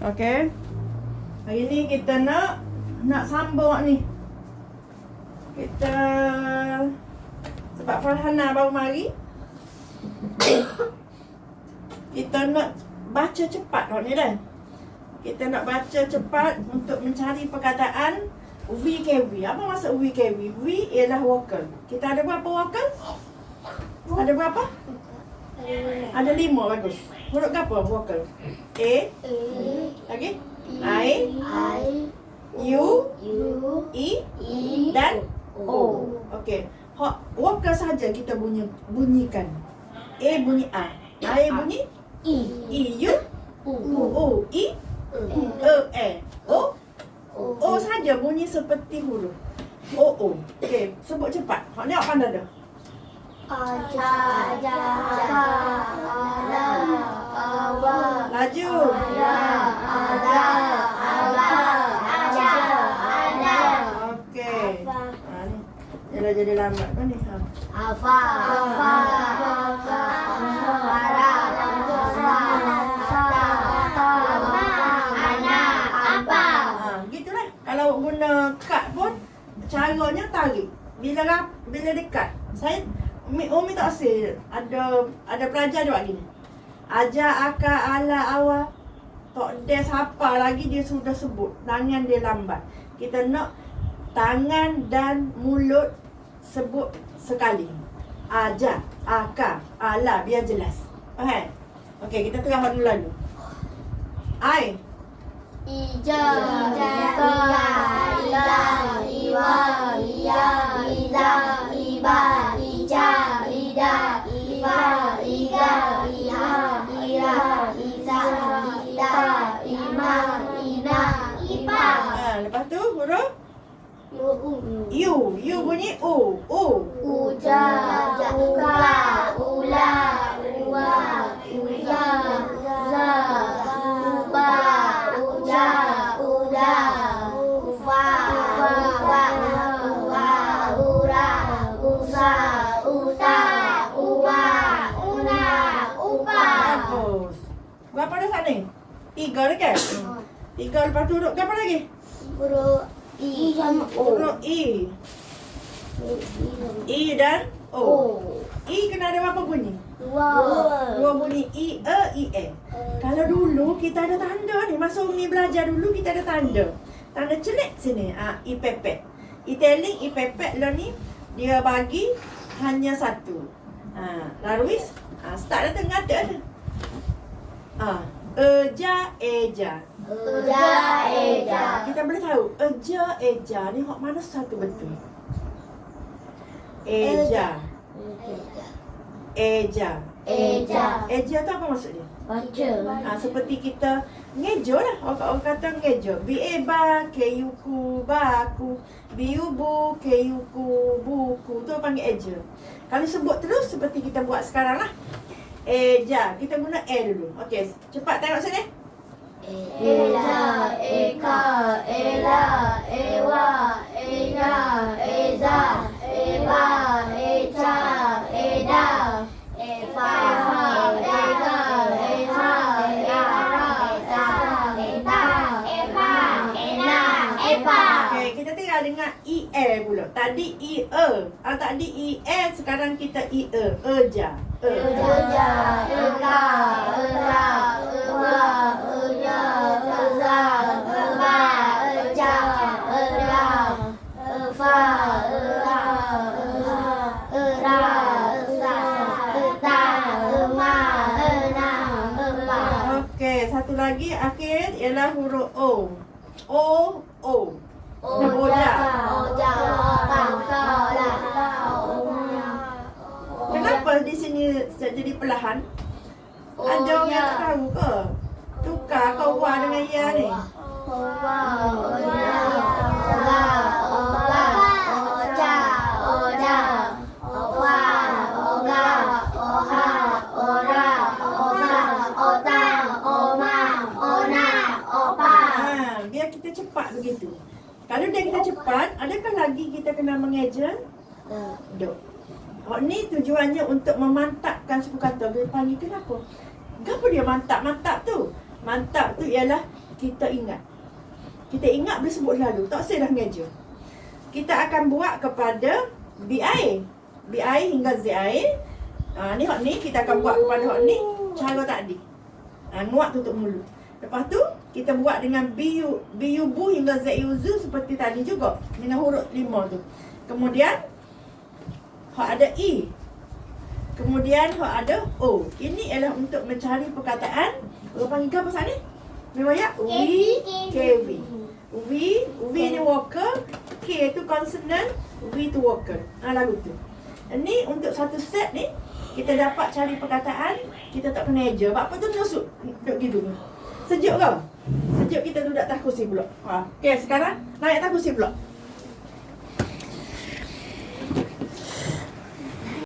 Okey. Hari ni kita nak sambung ni. Kita sebab Farhana baru mari. Kita nak baca cepat ni dah. Kita nak baca cepat untuk mencari perkataan VKV. Apa maksud VKV? V ialah vokal. Kita ada berapa vokal? Ada berapa? Ada 5, bagus. Huruf apa vokal? A. Lagi? I. U. E. Dan O. Okey. Vokal saja kita bunyikan. A bunyi A. I bunyi E. U. O. E. E. O saja bunyi seperti huruf O. Okey, sebut cepat. Hak ni awak pandai dah. Laju. Okey. Ni dah jadi lambat kan ni. Gitulah. Kalau guna kad pun caranya tarik. Bila dekat. Umi tak rasa ada pelajar dia buat gini. Aja, aka, ala, awa. Tok des hafal lagi dia sudah sebut. Tangan dia lambat. Kita nak tangan dan mulut sebut sekali. Aja, aka, ala, biar jelas. Faham? Okey, kita terang dulu lalu. I. Ija, ika, ila, iwa, iya, ida, iba, ija, ida, iva, iga, iha, ira, ita, ida, ima, ina, ipa. Lepas tu huruf U. U bunyi U. Uja, uka, ula, uwa, uya, za, uba, uja, uda, ufa, uwa, ura, usa, uta, uwa, una, upa. Bagus. Berapa dah kat ni? 3 dah kan? 3 lepas tu huruf apa lagi? Huruf I sama O. Huruf I. I dan O. I kena ada berapa bunyi? Dua bunyi I, E. Kalau dulu kita ada tanda ni. Masa Umi belajar dulu kita ada tanda. Tanda celik sini. I pepek. Italic, I pepek lah ni. Dia bagi hanya satu. Lalu start dah tengah ada. Eja, eja. Kita boleh tahu eja, eja ni hak mana satu betul? Eja. Eja tu apa maksud dia? Baca. Seperti kita ngejo lah. Orang kata ngejo. Bieba, keyuku, baku. Biubu, keyuku, buku. Tu panggil eja. Kalau sebut terus seperti kita buat sekarang lah. Eja. Kita guna E dulu. Okey, cepat tengok sini. Eja, eka, ela, ewa, eja, eza, eba, eja, eda, eva, ega, eha, era, eta, eta, epa, ena, epa. Okey, kita tinggal dengan IE pula. Tadi IE. Tadi IE, sekarang kita IE. Eja. Eja, eka, era, ewa, eja, eza, eba, eja, era, eva, era, era, esa, eta, ema, ena, epa. Okey, satu lagi akhir ialah huruf O. O. Oja, oja, oja, Kenapa di sini jadi perlahan? Ada orang yang tak tahu ke? Tukar kau wa dengan ya ni. Biar kita cepat begitu. Kalau dia kita cepat, adakah lagi kita kena mengeja? Duk. Ni tujuannya untuk memantapkan suku kata. Dia panggil kenapa? Kenapa dia mantap? Mantap tu ialah kita ingat. Kita ingat boleh sebut lalu. Tak usah dah meja. Kita akan buat kepada BI. BI hingga ZI. Ni hak ni kita akan buat kepada hak ni cara tadi. Nguat tutup mulut. Lepas tu kita buat dengan BU bu hingga ZU zu seperti tadi juga dengan huruf 5 tu. Kemudian hak ada I. Kemudian hak ada O. Ini ialah untuk mencari perkataan. Orang panggil apa pasal ni? Riwayat KV. V ni worker, K tu consonant, V tu worker. Lagu tu. Ini untuk satu set ni kita dapat cari perkataan, kita tak kena eja. Sebab apa tu nyusut duduk gitu. Sejuk ke? Sejuk kita duduk atas kursi pula. Okey, sekarang naik atas kursi pula.